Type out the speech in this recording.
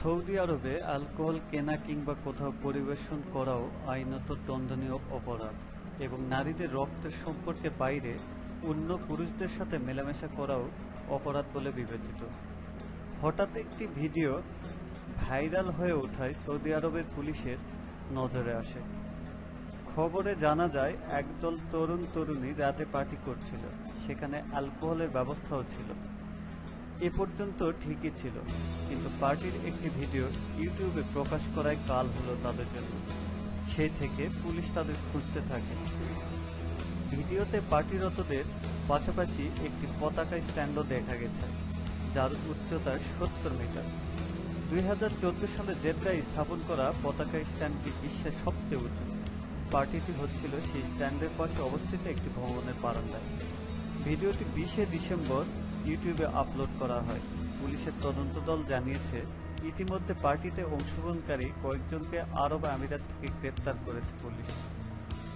Saudi আরবে alcohol কেনা কিংবা কোথাও পরিবেশন করাও আইনত দণ্ডনীয় অপরাধ এবং নারীদের রক্তের সম্পর্কে বাইরে অন্য পুরুষদের সাথে মেলামেশা করাও অপরাধ বলে বিবেচিত। হঠাৎ একটি ভিডিও ভাইরাল হয়ে ওঠায় সৌদি আরবের পুলিশের নজরে আসে। খবরে জানা যায় একদল তরুণ তরুণী রাতে পার্টি করছিল, সেখানে অ্যালকোহলের ব্যবস্থাও ছিল। এ পর্যন্ত ঠিকই ছিল, কিন্তু পার্টির একটি ভিডিও ইউটিউবে প্রকাশ করায় কাল হলো তাদের জন্য। সেই থেকে পুলিশ তাদের খুঁজতে থাকে। ভিডিওতে পার্টিরতদের পাশাপাশি একটি পতাকা স্ট্যান্ডও দেখা গেছে, যার উচ্চতা 70 মিটার। 2014 সালে জেদ্দায় স্থাপন করা পতাকা স্ট্যান্ডটি বিশ্বের সবচেয়ে উঁচু। পার্টিটি হচ্ছিল সেই স্ট্যান্ডের পাশে অবস্থিত একটি ভবনের বারান্দায়। ভিডিওটি 20 ডিসেম্বর ইউটিউবে আপলোড করা হয়। পুলিশের তদন্ত দল জানিয়েছে, ইতিমধ্যে পার্টিতে অংশগ্রহণকারী কয়েকজনকে আরব আমিরাত থেকে গ্রেপ্তার করেছে পুলিশ।